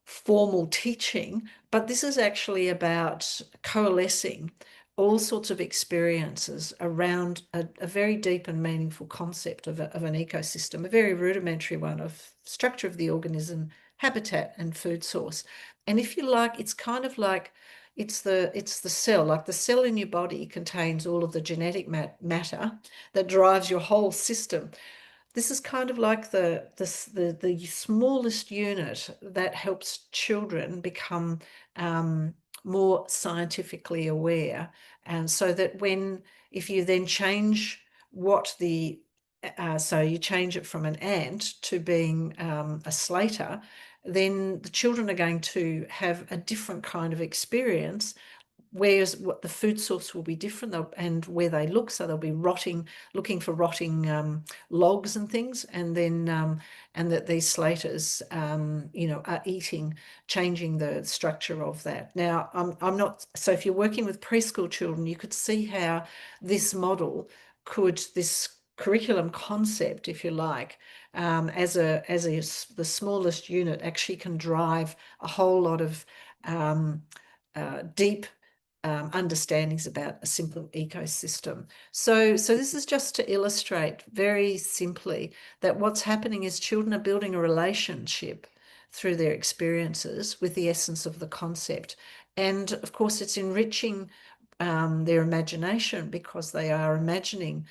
formal teaching, but this is actually about coalescing all sorts of experiences around a very deep and meaningful concept of an ecosystem, a very rudimentary one of structure of the organism, habitat and food source. And if you like, it's kind of like it's the cell, like the cell in your body contains all of the genetic matter that drives your whole system. This is kind of like the smallest unit that helps children become more scientifically aware, and so that if you then change what so you change it from an ant to being a slater, then the children are going to have a different kind of experience, whereas what the food source will be different, and where they look, so they'll be looking for rotting logs and things, and then and that these slaters are changing the structure of that. Now, I'm not, so if you're working with preschool children, you could see how this model this curriculum concept, if you like, as the smallest unit, actually can drive a whole lot of deep understandings about a simple ecosystem. So this is just to illustrate very simply that what's happening is children are building a relationship through their experiences with the essence of the concept. And of course, it's enriching their imagination, because they are imagining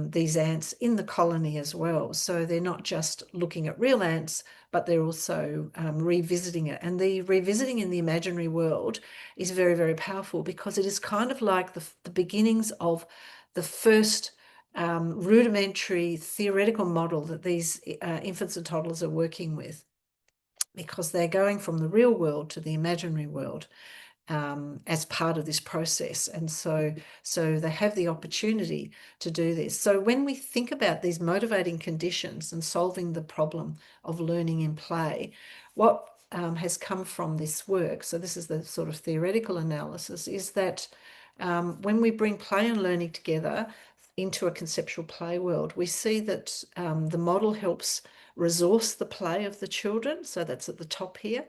these ants in the colony as well. So they're not just looking at real ants, but they're also revisiting it. And the revisiting in the imaginary world is very, very powerful, because it is kind of like the beginnings of the first rudimentary theoretical model that these infants and toddlers are working with, because they're going from the real world to the imaginary world as part of this process. And so they have the opportunity to do this. So when we think about these motivating conditions and solving the problem of learning in play, what has come from this work, so this is the sort of theoretical analysis, is that when we bring play and learning together into a conceptual play world, we see that the model helps resource the play of the children. So that's at the top here.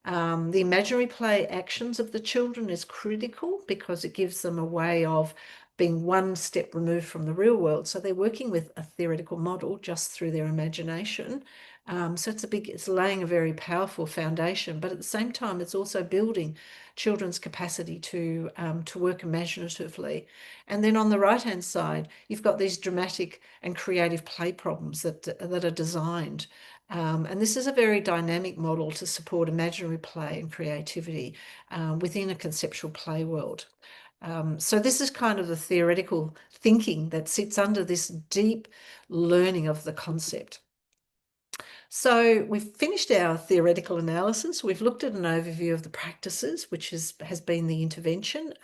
The imaginary play actions of the children is critical, because it gives them a way of being one step removed from the real world. So they're working with a theoretical model just through their imagination. So it's laying a very powerful foundation, but at the same time, it's also building children's capacity to work imaginatively. And then on the right-hand side, you've got these dramatic and creative play problems that are designed. And this is a very dynamic model to support imaginary play and creativity within a conceptual play world. So this is kind of the theoretical thinking that sits under this deep learning of the concept. So we've finished our theoretical analysis. We've looked at an overview of the practices, which has been the intervention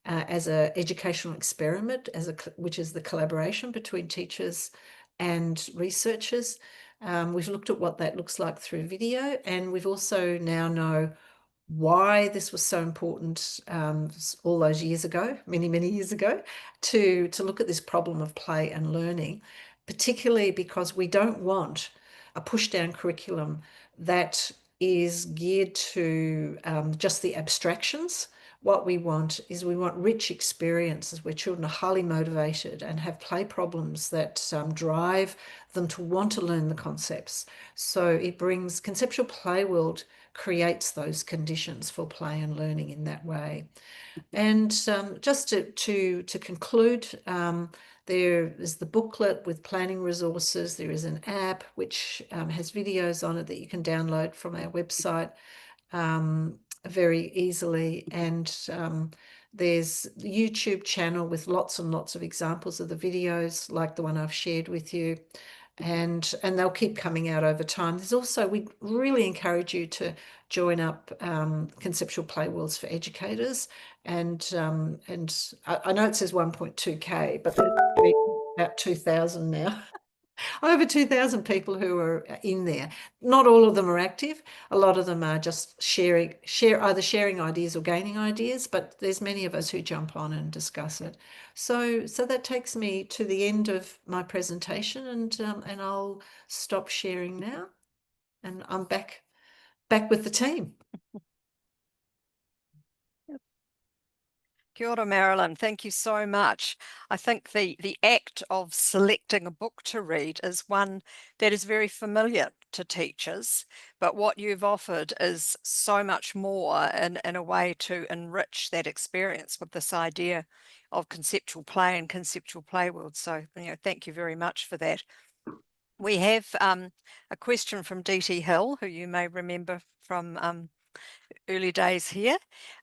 as an educational experiment, which is the collaboration between teachers and researchers. We've looked at what that looks like through video, and we've also now know why this was so important all those years ago, many, many years ago, to look at this problem of play and learning, particularly because we don't want a push-down curriculum that is geared to just the abstractions. What we want rich experiences where children are highly motivated and have play problems that drive them to want to learn the concepts. So it brings Conceptual PlayWorld creates those conditions for play and learning in that way. And just to conclude, there is the booklet with planning resources. There is an app which has videos on it that you can download from our website very easily. And there's the YouTube channel with lots and lots of examples of the videos like the one I've shared with you. And they'll keep coming out over time. There's also, we really encourage you to join up Conceptual PlayWorlds for Educators. And I know it says 1.2K, but there's about 2,000 now. over 2,000 people who are in there. Not all of them are active. A lot of them are just either sharing ideas or gaining ideas, but there's many of us who jump on and discuss it. So that takes me to the end of my presentation, and I'll stop sharing now, and I'm back with the team. Kia ora, Marilyn. Thank you so much. I think the act of selecting a book to read is one that is very familiar to teachers, but what you've offered is so much more in a way to enrich that experience with this idea of conceptual play and conceptual play world. So, thank you very much for that. We have a question from DT Hill, who you may remember from early days here,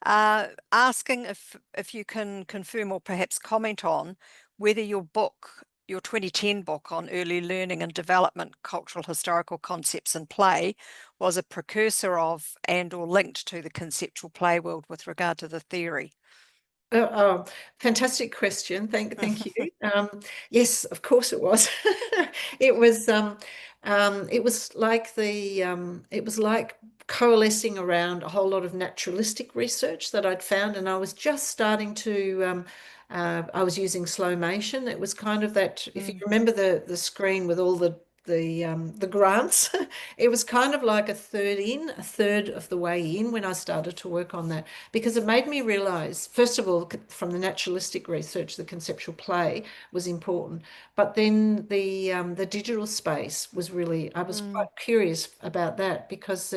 asking if you can confirm or perhaps comment on whether your book, your 2010 book on early learning and development, cultural historical concepts in play, was a precursor of and or linked to the conceptual play world with regard to the theory. Fantastic question. Thank you. Yes, of course it was. It was like coalescing around a whole lot of naturalistic research that I'd found, and I was just starting to I was using slow motion. It was kind of that, if you remember the screen with all the grants, it was kind of like a third of the way in when I started to work on that, because it made me realize, first of all, from the naturalistic research, the conceptual play was important, but then the digital space was really, I was quite curious about that, because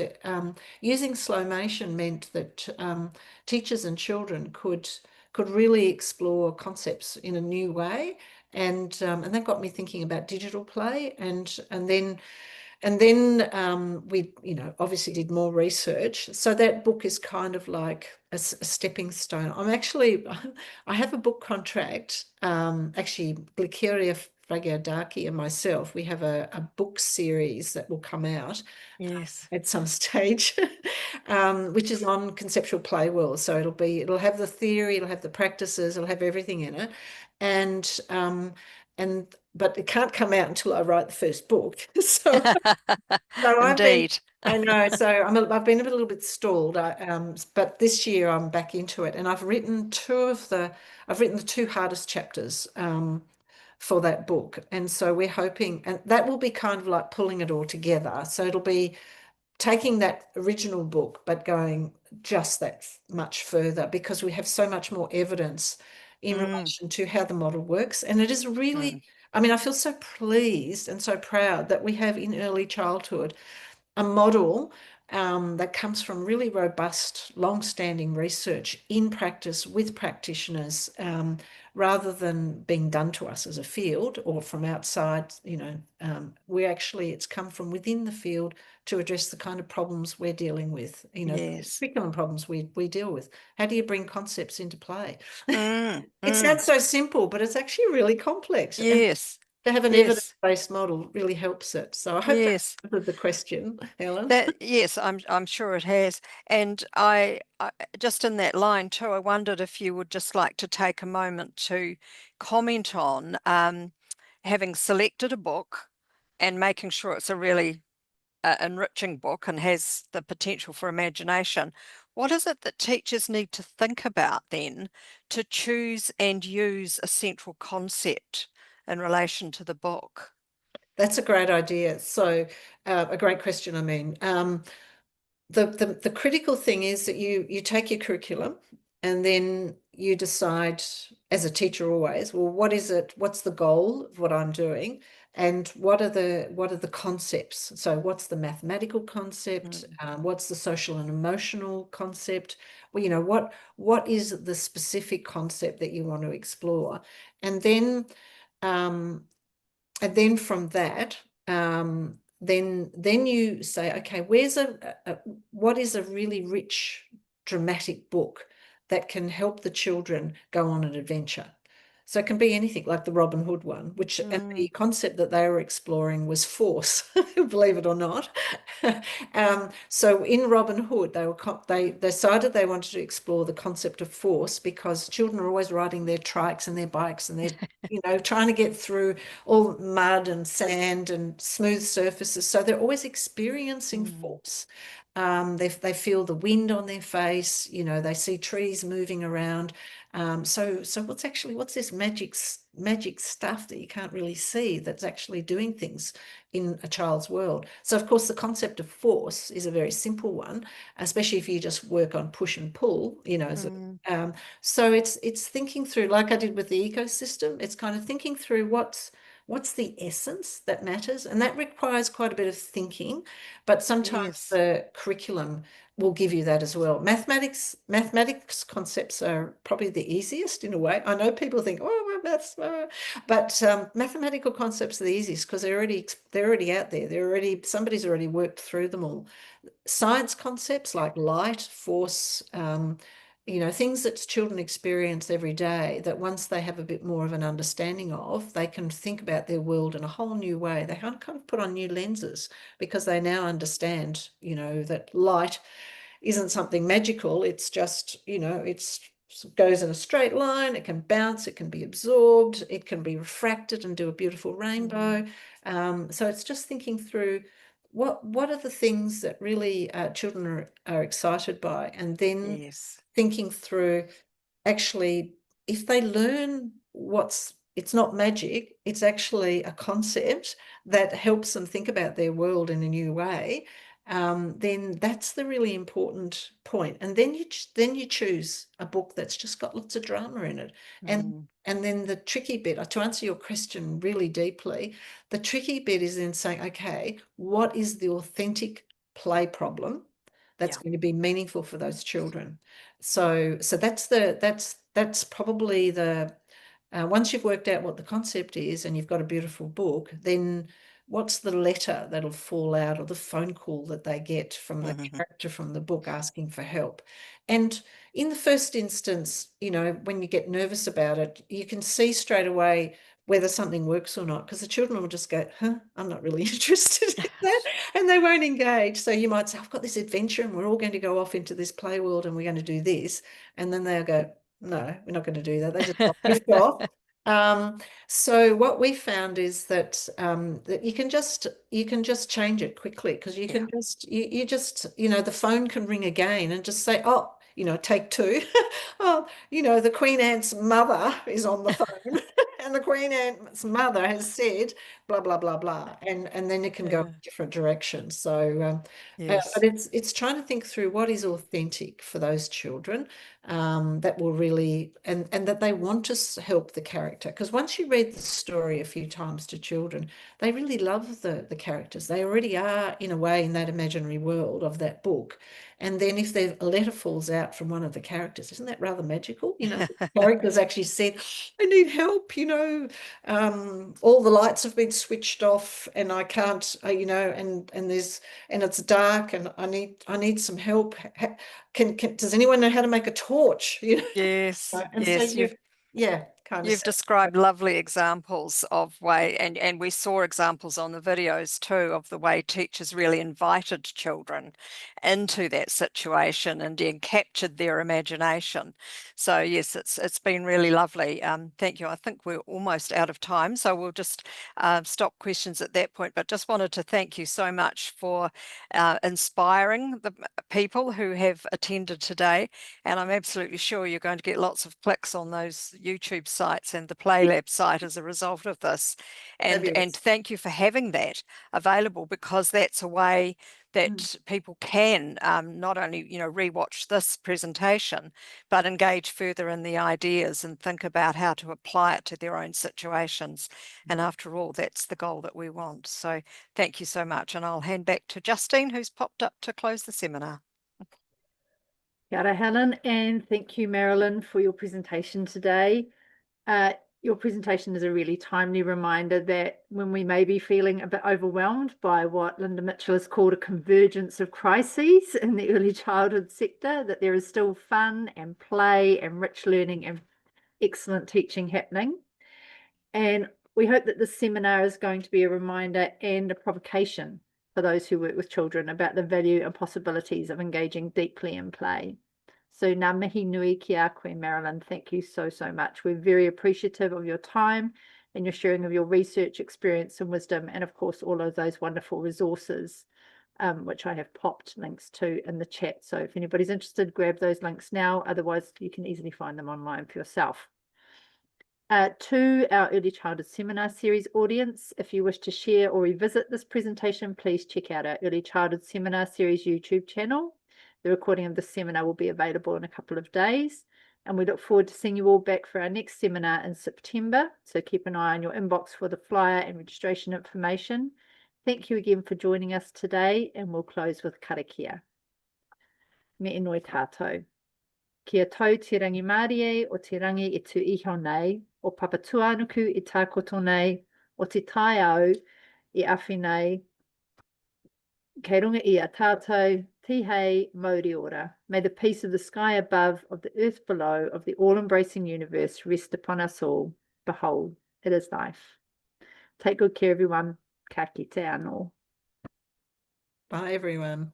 using slow motion meant that teachers and children could really explore concepts in a new way. And that got me thinking about digital play, and then we obviously did more research. So that book is kind of like a stepping stone. I have a book contract. Actually, Glikeria Fragiadaki and myself, we have a book series that will come out. Yes. At some stage, which is on Conceptual PlayWorld. So it'll have the theory, it'll have the practices, it'll have everything in it, but it can't come out until I write the first book. So Indeed. I know. So I've been a little bit stalled. But this year I'm back into it, and I've written the two hardest chapters for that book, and so we're hoping, and that will be kind of like pulling it all together. So it'll be taking that original book, but going just that much further, because we have so much more evidence in relation to how the model works. And it is really, I mean, I feel so pleased and so proud that we have in early childhood a model that comes from really robust, long-standing research in practice with practitioners, rather than being done to us as a field or from outside. It's come from within the field to address the kind of problems we're dealing with, Yes. curriculum problems we deal with. How do you bring concepts into play? It sounds so simple, but it's actually really complex. Yes. To have an evidence-based model really helps it. So I hope that answered the question, Helen. Yes, I'm sure it has. And I just in that line too, I wondered if you would just like to take a moment to comment on having selected a book and making sure it's a really enriching book and has the potential for imagination. What is it that teachers need to think about then to choose and use a central concept in relation to the book? That's a great idea. So a great question, I mean. The critical thing is that you take your curriculum, and then you decide, as a teacher always, well, what is it? What's the goal of what I'm doing? And what are the concepts? So what's the mathematical concept? What's the social and emotional concept? Well, what is the specific concept that you want to explore? And then from that, then you say, okay, what is a really rich, dramatic book that can help the children go on an adventure? So it can be anything, like the Robin Hood one, which and the concept that they were exploring was force, believe it or not. So in Robin Hood, they decided they wanted to explore the concept of force because children are always riding their trikes and their bikes and they're trying to get through all mud and sand and smooth surfaces. So they're always experiencing force. They feel the wind on their face, they see trees moving around. So what's this magic stuff that you can't really see that's actually doing things in a child's world? So of course the concept of force is a very simple one, especially if you just work on push and pull, so it's thinking through, like I did with the ecosystem, it's kind of thinking through what's the essence that matters, and that requires quite a bit of thinking, but sometimes the curriculum will give you that as well. Mathematics concepts are probably the easiest in a way. I know people think, oh, well, maths, but mathematical concepts are the easiest because they're already out there. Somebody's already worked through them all. Science concepts like light, force, things that children experience every day, that once they have a bit more of an understanding of, they can think about their world in a whole new way. They kind of put on new lenses because they now understand, that light isn't something magical. It's just, it goes in a straight line. It can bounce. It can be absorbed. It can be refracted and do a beautiful rainbow. So it's just thinking through what are the things that really children are excited by, and then thinking through, actually, if they learn it's not magic, it's actually a concept that helps them think about their world in a new way, then that's the really important point. And then you choose a book that's just got lots of drama in it. And then the tricky bit, to answer your question really deeply, the tricky bit is in saying, okay, what is the authentic play problem that's going to be meaningful for those children? So that's probably the once you've worked out what the concept is and you've got a beautiful book, then what's the letter that'll fall out, or the phone call that they get from the character from the book asking for help? And in the first instance, when you get nervous about it, you can see straight away whether something works or not, because the children will just go, I'm not really interested in that, and they won't engage. So you might say, I've got this adventure and we're all going to go off into this play world and we're going to do this. And then they'll go, no, we're not going to do that. They just drift off. So what we found is that that you can just change it quickly, because you can just the phone can ring again and just say, oh, take two. Oh, the Queen Ant's mother is on the phone and the Queen Ant's mother has said blah blah blah blah, and then it can go in different directions. So but it's trying to think through what is authentic for those children, that will really, and that they want to help the character, because once you read the story a few times to children, they really love the characters. They already are, in a way, in that imaginary world of that book. And then if a letter falls out from one of the characters, isn't that rather magical? The characters actually said, I need help, all the lights have been switched off and I can't, and it's dark and I need some help. Does anyone know how to make a torch? Yes, And yes. so You've described lovely examples of and we saw examples on the videos too, of the way teachers really invited children into that situation and then captured their imagination. So yes, it's been really lovely. Thank you. I think we're almost out of time, so we'll just stop questions at that point. But just wanted to thank you so much for inspiring the people who have attended today, and I'm absolutely sure you're going to get lots of clicks on those YouTube sites and the PlayLab site as a result of this. And thank you for having that available, because that's a way that people can not only rewatch this presentation, but engage further in the ideas and think about how to apply it to their own situations. And after all, that's the goal that we want. So thank you so much, and I'll hand back to Justine, who's popped up to close the seminar. Kia ora, Helen, and thank you, Marilyn, for your presentation today. Your presentation is a really timely reminder that when we may be feeling a bit overwhelmed by what Linda Mitchell has called a convergence of crises in the early childhood sector, that there is still fun and play and rich learning and excellent teaching happening. And we hope that this seminar is going to be a reminder and a provocation for those who work with children about the value and possibilities of engaging deeply in play. So ngā mihi nui ki a koe, Marilyn. Thank you so, so much. We're very appreciative of your time and your sharing of your research experience and wisdom, and of course, all of those wonderful resources, which I have popped links to in the chat. So if anybody's interested, grab those links now. Otherwise, you can easily find them online for yourself. To our Early Childhood Seminar Series audience, if you wish to share or revisit this presentation, please check out our Early Childhood Seminar Series YouTube channel. The recording of the seminar will be available in a couple of days, and we look forward to seeing you all back for our next seminar in September. So keep an eye on your inbox for the flyer and registration information. Thank you again for joining us today, and we'll close with karakia. Me inoi tātou. Kia tau te rangi Māori o te rangi e tu iho nei, o papatuanuku i tākoto nei, o te tai au i awhi nei. Kei runga i a tātou, tihei mauri ora. May the peace of the sky above, of the earth below, of the all-embracing universe rest upon us all. Behold, it is life. Take good care, everyone. Ka kite anō. Bye, everyone.